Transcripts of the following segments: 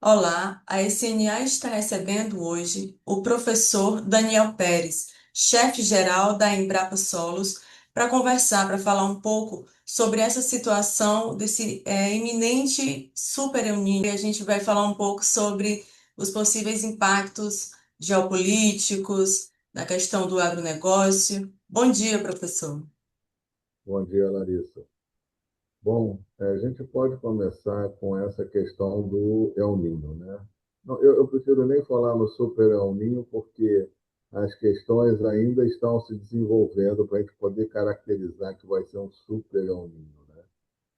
Olá, a SNA está recebendo hoje o professor Daniel Pérez, chefe-geral da Embrapa Solos, para conversar, para falar um pouco sobre essa situação desse iminente super El Niño. E a gente vai falar um pouco sobre os possíveis impactos geopolíticos, da questão do agronegócio. Bom dia, professor. Bom dia, Larissa. Bom, a gente pode começar com essa questão do El Niño, né? Não, eu prefiro nem falar no Super El Niño, porque as questões ainda estão se desenvolvendo para a gente poder caracterizar que vai ser um Super El Niño, né?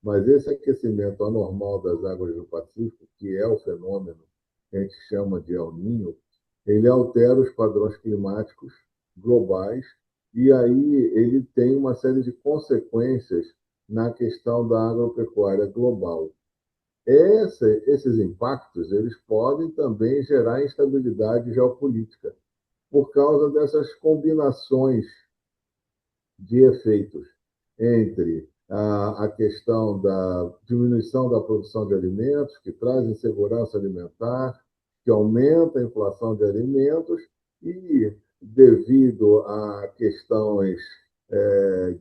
Mas esse aquecimento anormal das águas do Pacífico, que é o fenômeno que a gente chama de El Niño, ele altera os padrões climáticos globais e aí ele tem uma série de consequências na questão da agropecuária global. Esses impactos eles podem também gerar instabilidade geopolítica por causa dessas combinações de efeitos entre a questão da diminuição da produção de alimentos, que traz insegurança alimentar, que aumenta a inflação de alimentos, e devido a questões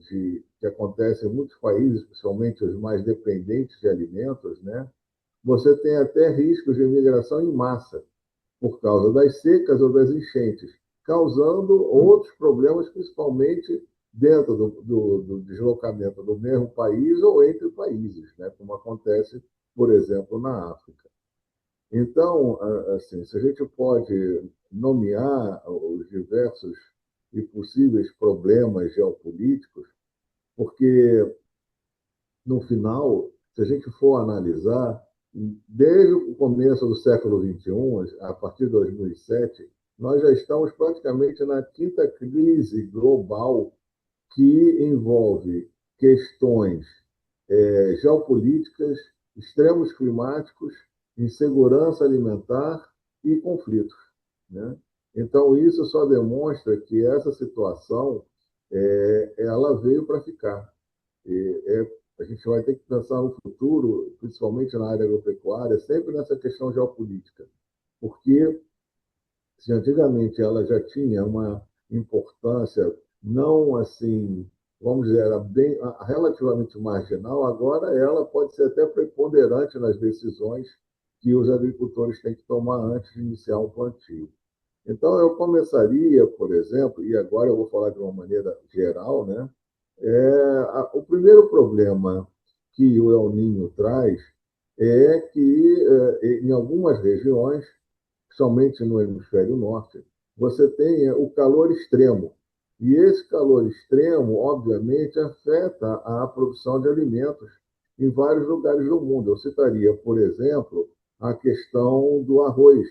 que acontecem em muitos países, principalmente os mais dependentes de alimentos, né, você tem até riscos de imigração em massa por causa das secas ou das enchentes, causando outros problemas, principalmente dentro do deslocamento do mesmo país ou entre países, né? Como acontece, por exemplo, na África. Então, assim, se a gente pode nomear os diversos e possíveis problemas geopolíticos, porque no final, se a gente for analisar, desde o começo do século XXI, a partir de 2007, nós já estamos praticamente na quinta crise global que envolve questões geopolíticas, extremos climáticos, insegurança alimentar e conflitos, né? Então, isso só demonstra que essa situação ela veio para ficar. A gente vai ter que pensar no futuro, principalmente na área agropecuária, sempre nessa questão geopolítica, porque se antigamente ela já tinha uma importância não assim, vamos dizer, era bem relativamente marginal, agora ela pode ser até preponderante nas decisões que os agricultores têm que tomar antes de iniciar um plantio. Então, eu começaria, por exemplo, e agora eu vou falar de uma maneira geral, né? O primeiro problema que o El Niño traz é que, em algumas regiões, somente no hemisfério norte, você tem o calor extremo. E esse calor extremo, obviamente, afeta a produção de alimentos em vários lugares do mundo. Eu citaria, por exemplo, a questão do arroz.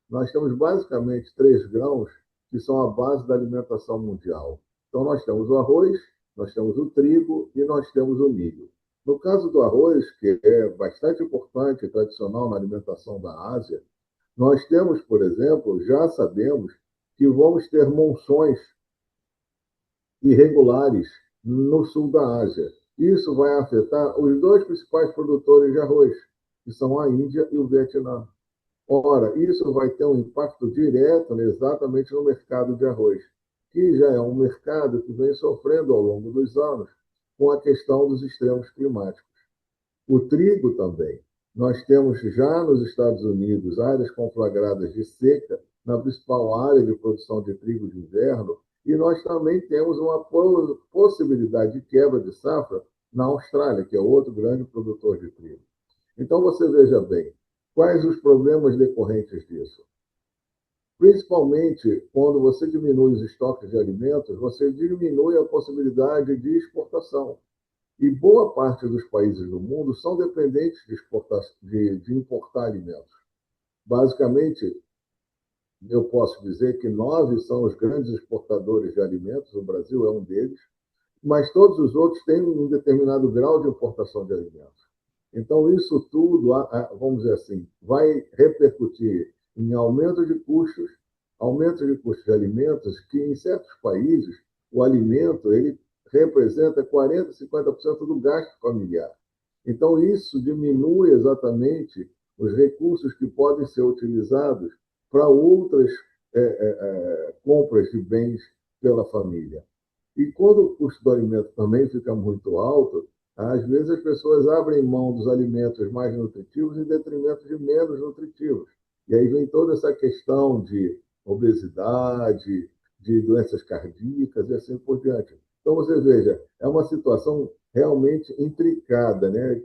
Nós temos basicamente três grãos que são a base da alimentação mundial. Então, nós temos o arroz, nós temos o trigo e nós temos o milho. No caso do arroz, que é bastante importante e tradicional na alimentação da Ásia, nós temos, por exemplo, já sabemos que vamos ter monções irregulares no sul da Ásia. Isso vai afetar os dois principais produtores de arroz, que são a Índia e o Vietnã. Ora, isso vai ter um impacto direto exatamente no mercado de arroz, que já é um mercado que vem sofrendo ao longo dos anos com a questão dos extremos climáticos. O trigo também. Nós temos já nos Estados Unidos áreas conflagradas de seca na principal área de produção de trigo de inverno, e nós também temos uma possibilidade de quebra de safra na Austrália, que é outro grande produtor de trigo. Então, você veja bem, quais os problemas decorrentes disso? Principalmente quando você diminui os estoques de alimentos, você diminui a possibilidade de exportação. E boa parte dos países do mundo são dependentes de importar alimentos. Basicamente, eu posso dizer que nove são os grandes exportadores de alimentos, o Brasil é um deles, mas todos os outros têm um determinado grau de importação de alimentos. Então, isso tudo, vamos dizer assim, vai repercutir em aumento de custos de alimentos, que em certos países o alimento ele representa 40, 50% do gasto familiar. Então, isso diminui exatamente os recursos que podem ser utilizados para outras compras de bens pela família. E quando o custo do alimento também fica muito alto, às vezes as pessoas abrem mão dos alimentos mais nutritivos em detrimento de menos nutritivos. E aí vem toda essa questão de obesidade, de doenças cardíacas e assim por diante. Então, você veja, é uma situação realmente intricada, né?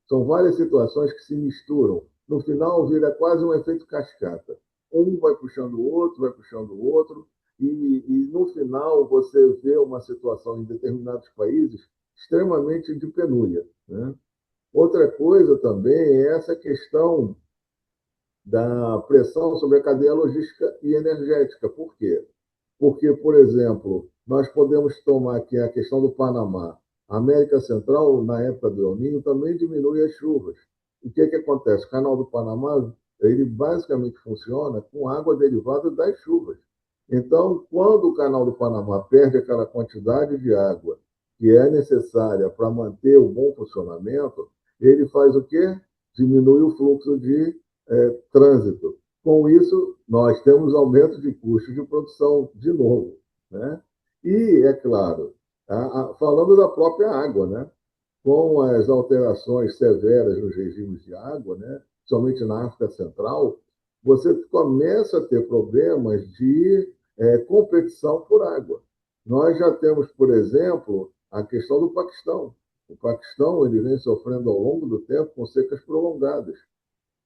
São várias situações que se misturam. No final, vira quase um efeito cascata. Um vai puxando o outro, vai puxando o outro, e no final você vê uma situação em determinados países extremamente de penúria. Né? Outra coisa também é essa questão da pressão sobre a cadeia logística e energética. Por quê? Porque, por exemplo, nós podemos tomar aqui a questão do Panamá. A América Central, na época do El Niño, também diminui as chuvas. O que acontece? O Canal do Panamá, ele basicamente funciona com água derivada das chuvas. Então, quando o Canal do Panamá perde aquela quantidade de água que é necessária para manter o bom funcionamento, ele faz o quê? Diminui o fluxo de trânsito. Com isso, nós temos aumento de custos de produção de novo. Né? E, é claro, falando da própria água, né? Com as alterações severas nos regimes de água, né? Principalmente na África Central, você começa a ter problemas de competição por água. Nós já temos, por exemplo, a questão do Paquistão. O Paquistão ele vem sofrendo ao longo do tempo com secas prolongadas.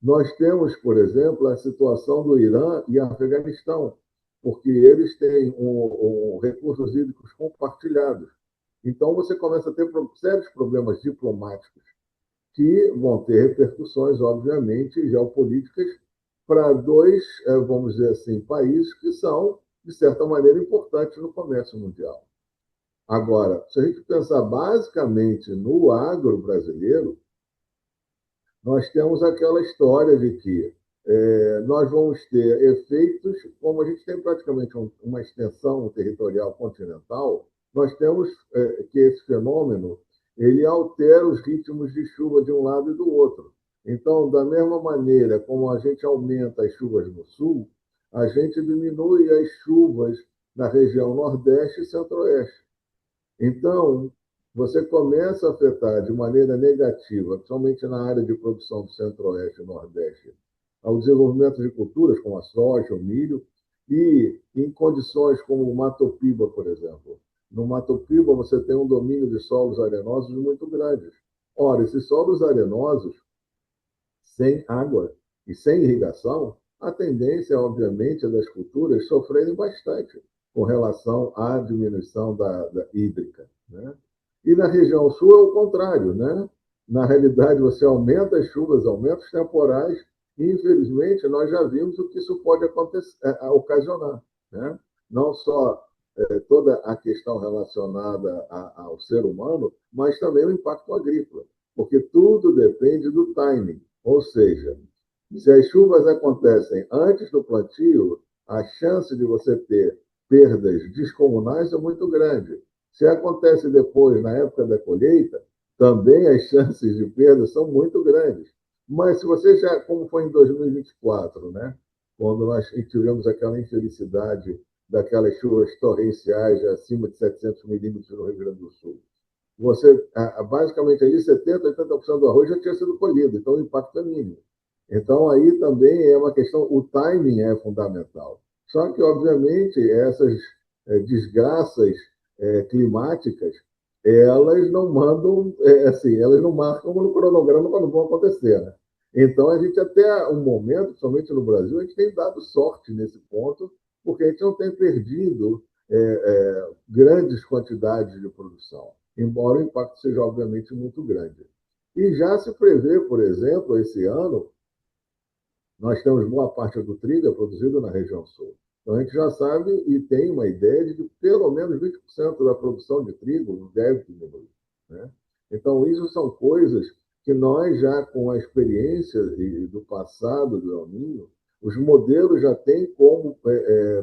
Nós temos, por exemplo, a situação do Irã e Afeganistão, porque eles têm recursos hídricos compartilhados. Então, você começa a ter sérios problemas diplomáticos que vão ter repercussões, obviamente, geopolíticas para dois, vamos dizer assim, países que são, de certa maneira, importantes no comércio mundial. Agora, se a gente pensar basicamente no agro brasileiro, nós temos aquela história de que nós vamos ter efeitos, como a gente tem praticamente uma extensão territorial continental, nós temos que esse fenômeno ele altera os ritmos de chuva de um lado e do outro. Então, da mesma maneira como a gente aumenta as chuvas no sul, a gente diminui as chuvas na região Nordeste e Centro-Oeste. Então, você começa a afetar de maneira negativa, principalmente na área de produção do Centro-Oeste e Nordeste, ao desenvolvimento de culturas como a soja, o milho, e em condições como o Mato Piba, por exemplo. No Mato Piba, você tem um domínio de solos arenosos muito grande. Ora, esses solos arenosos, sem água e sem irrigação, a tendência, obviamente, é das culturas sofrerem bastante com relação à diminuição da hídrica. Né? E na região sul é o contrário. Né? Na realidade, você aumenta as chuvas, aumenta os temporais, e, infelizmente, nós já vimos o que isso pode ocasionar. Né? Não só toda a questão relacionada ao ser humano, mas também o impacto agrícola, porque tudo depende do timing. Ou seja, se as chuvas acontecem antes do plantio, a chance de você ter perdas descomunais é muito grande. Se acontece depois, na época da colheita, também as chances de perda são muito grandes. Mas se você já, como foi em 2024, né, quando nós tivemos aquela infelicidade daquelas chuvas torrenciais acima de 700 milímetros no Rio Grande do Sul, você, basicamente, ali 70%, 80% do arroz já tinha sido colhido, então o impacto é mínimo. Então, aí também é uma questão, o timing é fundamental. Só que, obviamente, essas desgraças climáticas, elas não mandam, assim, elas não marcam no cronograma quando vão acontecer. Né? Então, a gente até um momento, somente no Brasil, a gente tem dado sorte nesse ponto, porque a gente não tem perdido grandes quantidades de produção, embora o impacto seja, obviamente, muito grande. E já se prevê, por exemplo, esse ano, nós temos boa parte do trigo produzido na região sul. Então, a gente já sabe e tem uma ideia de que pelo menos 20% da produção de trigo deve diminuir. Né? Então, isso são coisas que nós já, com a experiência do passado do El Niño, os modelos já têm como,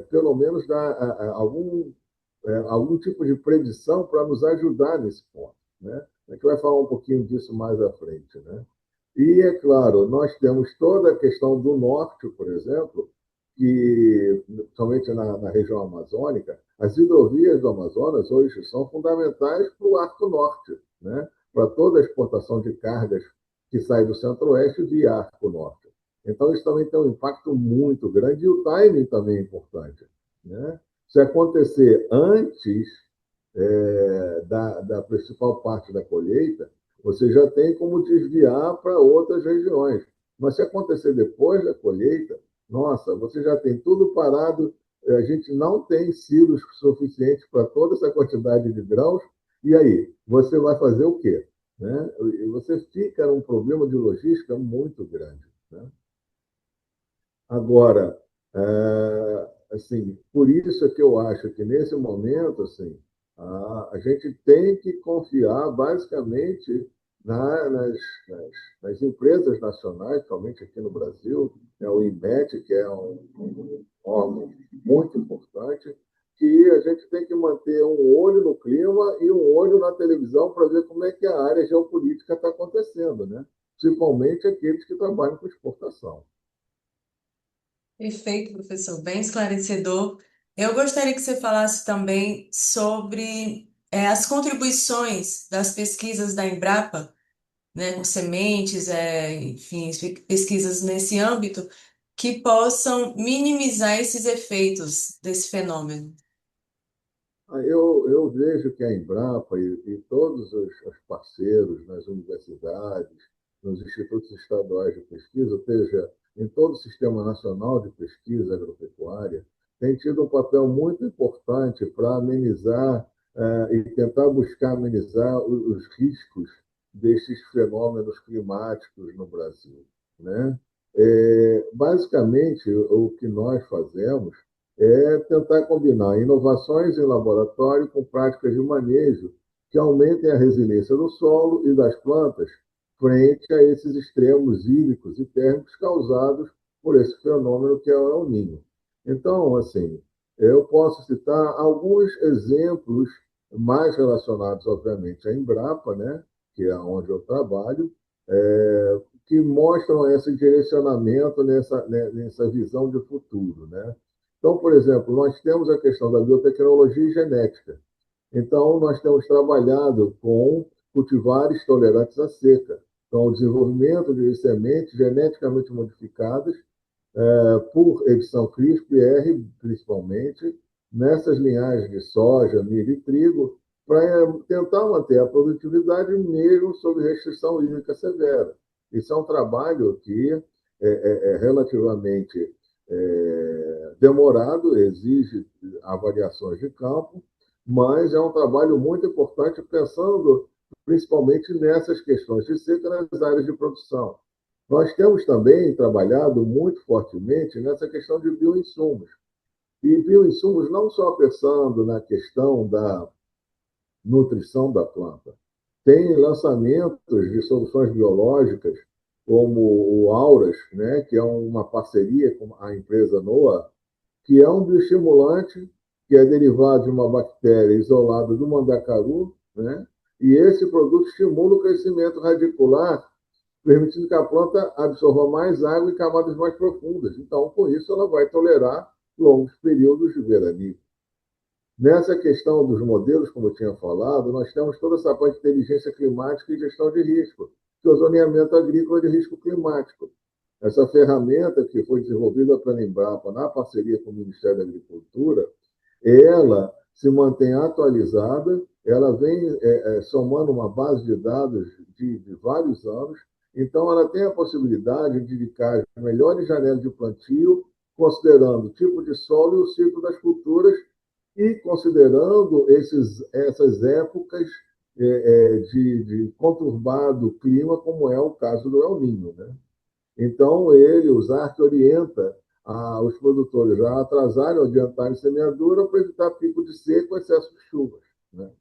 pelo menos, dar algum tipo de predição para nos ajudar nesse ponto. Né? A gente vai falar um pouquinho disso mais à frente. Né? E, é claro, nós temos toda a questão do norte, por exemplo, que, somente na região amazônica, as hidrovias do Amazonas hoje são fundamentais para o Arco Norte, né? Para toda a exportação de cargas que sai do Centro-Oeste via Arco Norte. Então, isso também tem um impacto muito grande e o timing também é importante, né? Se acontecer antes da principal parte da colheita, você já tem como desviar para outras regiões. Mas se acontecer depois da colheita, nossa, você já tem tudo parado, a gente não tem silos suficientes para toda essa quantidade de grãos, e aí? Você vai fazer o quê? Né? E você fica num problema de logística muito grande. Né? Agora, assim, por isso é que eu acho que nesse momento, assim, a gente tem que confiar basicamente nas empresas nacionais, principalmente aqui no Brasil, né, o INMET, que é um órgão muito importante, que a gente tem que manter um olho no clima e um olho na televisão para ver como é que a área geopolítica está acontecendo, né? Principalmente aqueles que trabalham com exportação. Perfeito, professor, bem esclarecedor. Eu gostaria que você falasse também sobre as contribuições das pesquisas da Embrapa, né, com sementes, enfim, pesquisas nesse âmbito, que possam minimizar esses efeitos desse fenômeno. Eu vejo que a Embrapa e todos os parceiros nas universidades, nos institutos estaduais de pesquisa, ou seja, em todo o Sistema Nacional de Pesquisa Agropecuária, tem tido um papel muito importante para amenizar e tentar buscar amenizar os riscos desses fenômenos climáticos no Brasil, né? Basicamente, o que nós fazemos é tentar combinar inovações em laboratório com práticas de manejo que aumentem a resiliência do solo e das plantas frente a esses extremos hídricos e térmicos causados por esse fenômeno que é o El Niño. Então, assim, eu posso citar alguns exemplos mais relacionados, obviamente, à Embrapa, né, que é onde eu trabalho, que mostram esse direcionamento nessa visão de futuro, né? Então, por exemplo, nós temos a questão da biotecnologia e genética. Então, nós temos trabalhado com cultivares tolerantes à seca. Então, o desenvolvimento de sementes geneticamente modificadas por edição CRISPR, principalmente, nessas linhagens de soja, milho e trigo, para tentar manter a produtividade mesmo sob restrição hídrica severa. Isso é um trabalho que é relativamente demorado, exige avaliações de campo, mas é um trabalho muito importante pensando principalmente nessas questões de seca nas áreas de produção. Nós temos também trabalhado muito fortemente nessa questão de bioinsumos. E bioinsumos não só pensando na questão da nutrição da planta. Tem lançamentos de soluções biológicas, como o Auras, né, que é uma parceria com a empresa NOAA, que é um bioestimulante que é derivado de uma bactéria isolada do mandacaru, né? E esse produto estimula o crescimento radicular, permitindo que a planta absorva mais água em camadas mais profundas. Então, com isso, ela vai tolerar longos períodos de veranico. Nessa questão dos modelos, como eu tinha falado, nós temos toda essa parte de inteligência climática e gestão de risco, que é o zoneamento agrícola de risco climático. Essa ferramenta que foi desenvolvida pela Embrapa na parceria com o Ministério da Agricultura, ela se mantém atualizada, ela vem somando uma base de dados de vários anos, então ela tem a possibilidade de indicar as melhores janelas de plantio, considerando o tipo de solo e o ciclo das culturas e considerando essas épocas de conturbado clima, como é o caso do El Niño, né? Então, o ZARC orienta os produtores a atrasarem ou adiantarem semeadura para evitar pico de seca ou excesso de chuvas. Né?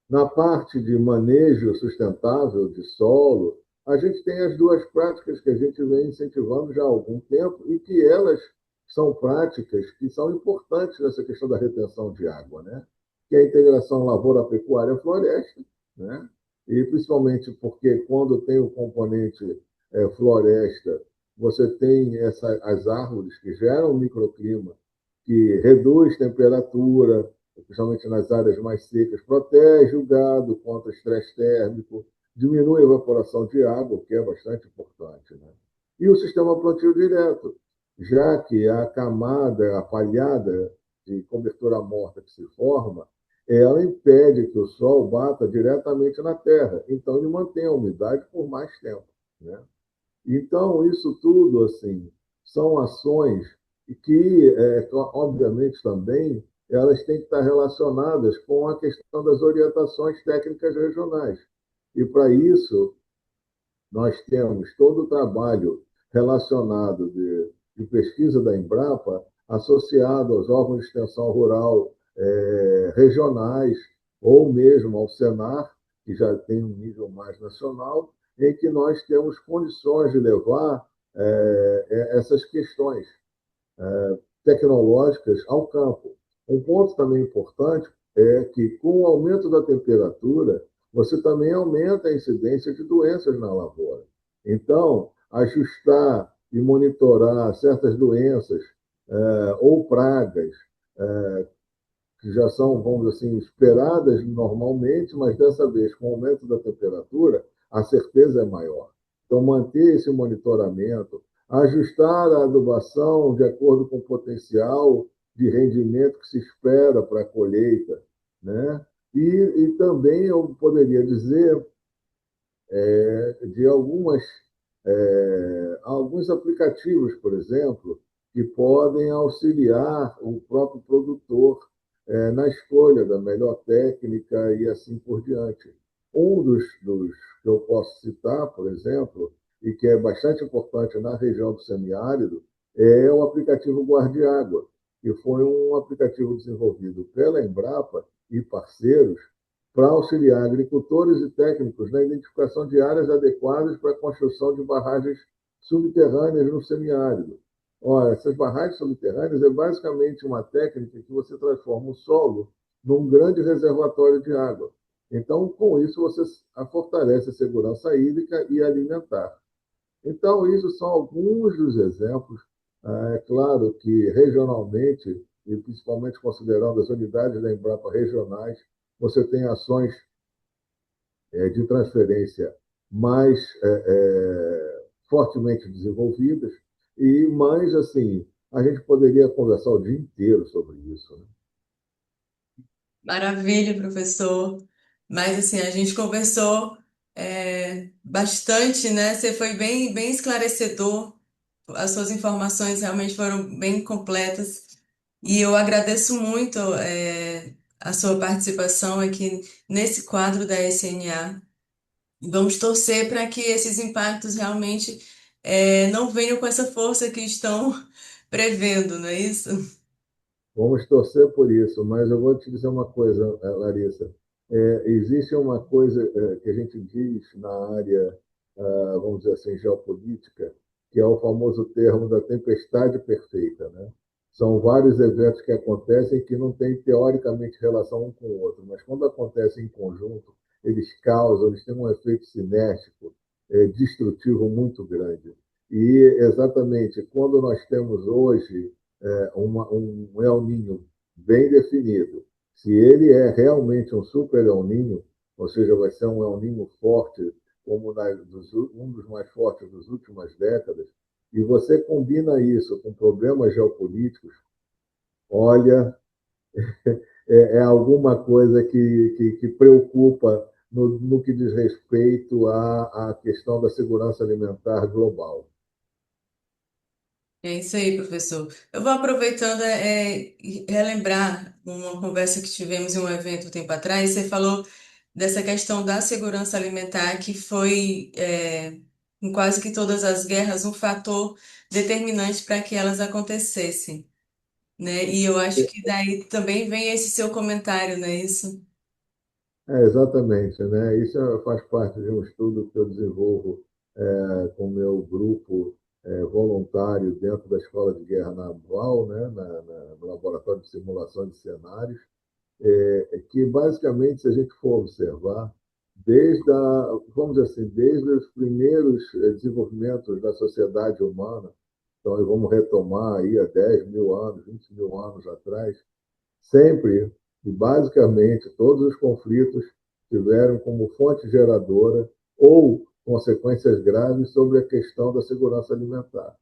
Na parte de manejo sustentável de solo, a gente tem as duas práticas que a gente vem incentivando já há algum tempo e que elas são práticas que são importantes nessa questão da retenção de água, né? Que é a integração lavoura-pecuária-floresta, né? E principalmente porque quando tem o componente floresta, você tem as árvores que geram microclima, que reduz temperatura, principalmente nas áreas mais secas, protege o gado contra estresse térmico, diminui a evaporação de água, o que é bastante importante, né? E o sistema plantio direto, já que a camada, a palhada de cobertura morta que se forma, ela impede que o sol bata diretamente na terra, então ele mantém a umidade por mais tempo, né? Então, isso tudo, assim, são ações que, obviamente, também elas têm que estar relacionadas com a questão das orientações técnicas regionais. E, para isso, nós temos todo o trabalho relacionado de pesquisa da Embrapa associado aos órgãos de extensão rural regionais ou mesmo ao Senar, que já tem um nível mais nacional, em que nós temos condições de levar essas questões tecnológicas ao campo. Um ponto também importante é que, com o aumento da temperatura, você também aumenta a incidência de doenças na lavoura. Então, ajustar e monitorar certas doenças ou pragas que já são, vamos dizer assim, esperadas normalmente, mas dessa vez, com o aumento da temperatura, a certeza é maior. Então, manter esse monitoramento, ajustar a adubação de acordo com o potencial de rendimento que se espera para a colheita, né? E também eu poderia dizer de alguns aplicativos, por exemplo, que podem auxiliar o próprio produtor na escolha da melhor técnica e assim por diante. Um dos que eu posso citar, por exemplo, e que é bastante importante na região do semiárido, é o aplicativo Guardiágua, que foi um aplicativo desenvolvido pela Embrapa e parceiros para auxiliar agricultores e técnicos na identificação de áreas adequadas para a construção de barragens subterrâneas no semiárido. Olha, essas barragens subterrâneas é basicamente uma técnica que você transforma o solo num grande reservatório de água. Então, com isso, você fortalece a segurança hídrica e alimentar. Então, isso são alguns dos exemplos. É claro que regionalmente, e principalmente considerando as unidades da Embrapa regionais, você tem ações de transferência mais fortemente desenvolvidas, e mais assim, a gente poderia conversar o dia inteiro sobre isso, né? Maravilha, professor. Mas assim, a gente conversou bastante, né? Você foi bem esclarecedor. As suas informações realmente foram bem completas. E eu agradeço muito a sua participação aqui nesse quadro da SNA. Vamos torcer para que esses impactos realmente não venham com essa força que estão prevendo, não é isso? Vamos torcer por isso, mas eu vou te dizer uma coisa, Larissa. Existe uma coisa que a gente diz na área, vamos dizer assim, geopolítica, que é o famoso termo da tempestade perfeita, né? São vários eventos que acontecem que não têm teoricamente relação um com o outro, mas quando acontecem em conjunto, eles têm um efeito cinético, destrutivo muito grande. E exatamente quando nós temos hoje um El Ninho bem definido. Se ele é realmente um super El Ninho, ou seja, vai ser um El Ninho forte, como um dos mais fortes das últimas décadas, e você combina isso com problemas geopolíticos, olha, é alguma coisa que preocupa no que diz respeito à questão da segurança alimentar global. É isso aí, professor. Eu vou aproveitando e relembrar uma conversa que tivemos em um evento um tempo atrás. Você falou dessa questão da segurança alimentar, que foi, em quase que todas as guerras, um fator determinante para que elas acontecessem, né? E eu acho que daí também vem esse seu comentário, não é isso? Exatamente, né? Isso faz parte de um estudo que eu desenvolvo com o meu grupo voluntário dentro da Escola de Guerra Naval, né? No Laboratório de Simulação de Cenários, que basicamente, se a gente for observar, vamos dizer assim, desde os primeiros desenvolvimentos da sociedade humana, então vamos retomar aí há 10 mil anos, 20 mil anos atrás, sempre e basicamente todos os conflitos tiveram como fonte geradora ou consequências graves sobre a questão da segurança alimentar.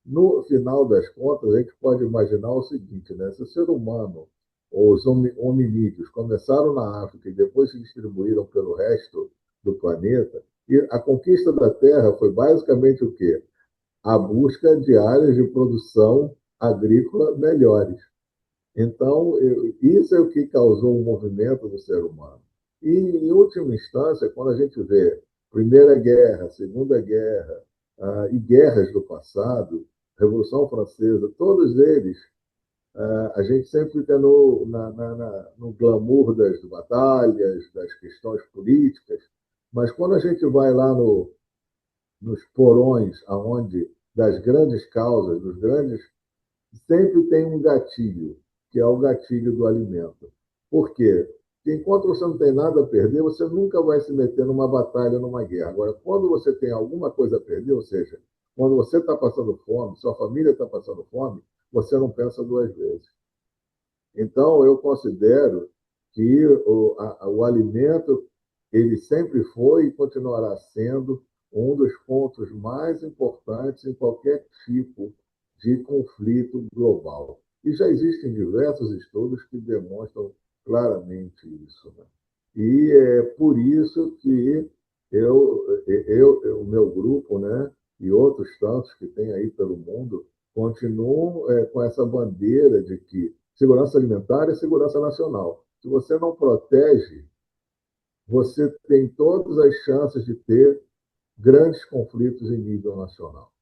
No final das contas, a gente pode imaginar o seguinte, né? Se o ser humano ou os hominídeos começaram na África e depois se distribuíram pelo resto do planeta, e a conquista da Terra foi basicamente o quê? A busca de áreas de produção agrícola melhores. Então, isso é o que causou o movimento do ser humano. E, em última instância, quando a gente vê Primeira Guerra, Segunda Guerra, e guerras do passado, Revolução Francesa, todos eles, a gente sempre fica no glamour das batalhas, das questões políticas, mas quando a gente vai lá nos porões aonde das grandes causas, dos grandes sempre tem um gatilho, que é o gatilho do alimento. Por quê? Porque enquanto você não tem nada a perder, você nunca vai se meter numa batalha, numa guerra. Agora, quando você tem alguma coisa a perder, ou seja, quando você está passando fome, sua família está passando fome, você não pensa duas vezes. Então, eu considero que o alimento ele sempre foi e continuará sendo um dos pontos mais importantes em qualquer tipo de conflito global. E já existem diversos estudos que demonstram claramente isso. Né? E é por isso que o meu grupo, né, e outros tantos que tem aí pelo mundo, continuam com essa bandeira de que segurança alimentar é segurança nacional. Se você não protege, você tem todas as chances de ter grandes conflitos em nível nacional.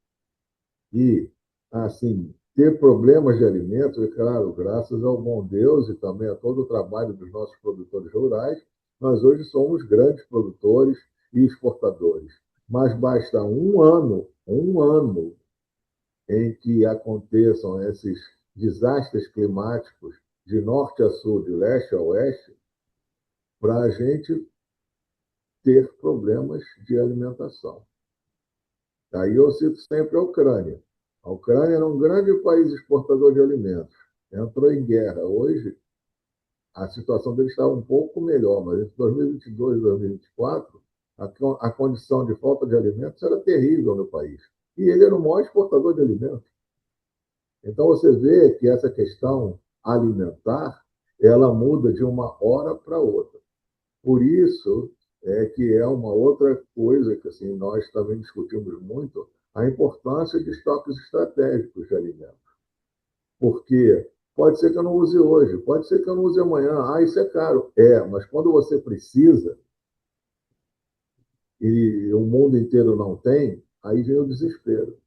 E, assim, ter problemas de alimentos, é claro, graças ao bom Deus e também a todo o trabalho dos nossos produtores rurais, nós hoje somos grandes produtores e exportadores. Mas basta um ano em que aconteçam esses desastres climáticos de norte a sul, de leste a oeste, para a gente ter problemas de alimentação. Aí eu cito sempre a Ucrânia. A Ucrânia era um grande país exportador de alimentos. Entrou em guerra. Hoje, a situação deles está um pouco melhor, mas entre 2022 e 2024, a condição de falta de alimentos era terrível no país. E ele era o maior exportador de alimentos. Então, você vê que essa questão alimentar, ela muda de uma hora para outra. Por isso é que é uma outra coisa que assim, nós também discutimos muito, a importância de estoques estratégicos de alimentos. Porque pode ser que eu não use hoje, pode ser que eu não use amanhã. Ah, isso é caro. É, mas quando você precisa e o mundo inteiro não tem, aí vem o desespero.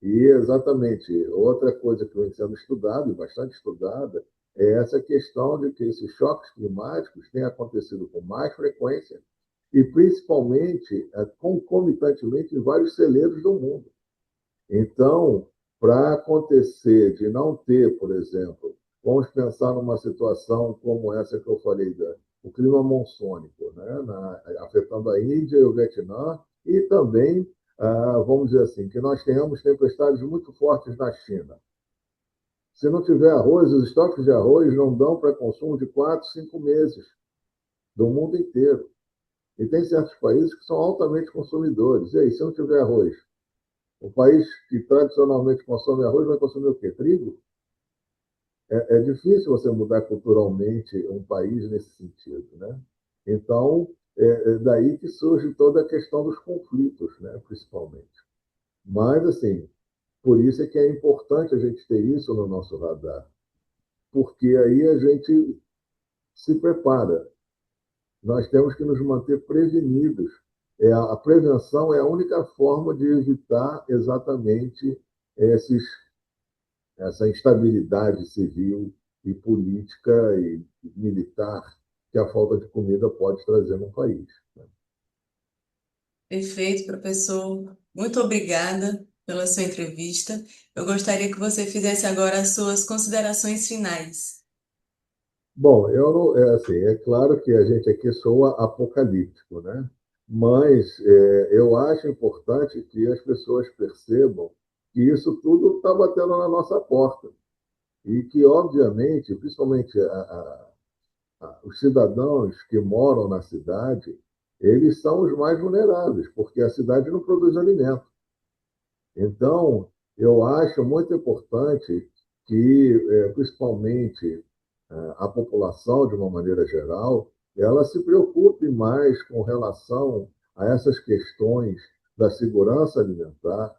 E exatamente, outra coisa que vem sendo estudada, e bastante estudada, é essa questão de que esses choques climáticos têm acontecido com mais frequência e principalmente concomitantemente em vários celeiros do mundo. Então, para acontecer de não ter, por exemplo, vamos pensar numa situação como essa que eu falei, o clima monsônico, né, afetando a Índia e o Vietnã, e também, vamos dizer assim, que nós tenhamos tempestades muito fortes na China. Se não tiver arroz, os estoques de arroz não dão para consumo de 4, 5 meses do mundo inteiro. E tem certos países que são altamente consumidores. E aí, se não tiver arroz, o país que tradicionalmente consome arroz vai consumir o quê? Trigo? É difícil você mudar culturalmente um país nesse sentido, né? Então, é daí que surge toda a questão dos conflitos, né? Principalmente. Mas, assim, por isso é que é importante a gente ter isso no nosso radar, porque aí a gente se prepara. Nós temos que nos manter prevenidos. A prevenção é a única forma de evitar exatamente esses, essa instabilidade civil e política e militar que a falta de comida pode trazer no país. Perfeito, professor. Muito obrigada pela sua entrevista. Eu gostaria que você fizesse agora as suas considerações finais. Bom, eu não, é assim, é claro que a gente aqui soa apocalíptico, né? Mas eu acho importante que as pessoas percebam que isso tudo está batendo na nossa porta e que, obviamente, principalmente os cidadãos que moram na cidade, eles são os mais vulneráveis, porque a cidade não produz alimento. Então, eu acho muito importante que, principalmente, a população, de uma maneira geral, ela se preocupe mais com relação a essas questões da segurança alimentar,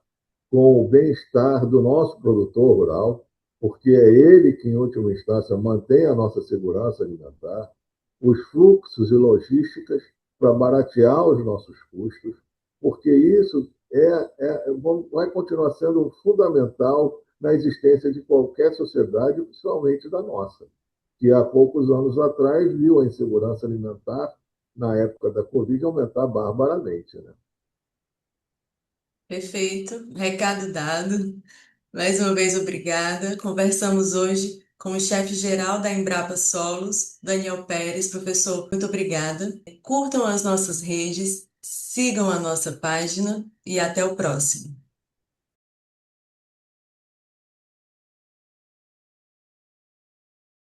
com o bem-estar do nosso produtor rural, porque é ele que, em última instância, mantém a nossa segurança alimentar, os fluxos e logísticas para baratear os nossos custos, porque isso vai continuar sendo fundamental na existência de qualquer sociedade, principalmente da nossa, que há poucos anos atrás viu a insegurança alimentar, na época da Covid, aumentar barbaramente, né? Perfeito, recado dado. Mais uma vez, obrigada. Conversamos hoje com o chefe-geral da Embrapa Solos, Daniel Pérez. Professor, muito obrigada. Curtam as nossas redes, sigam a nossa página e até o próximo.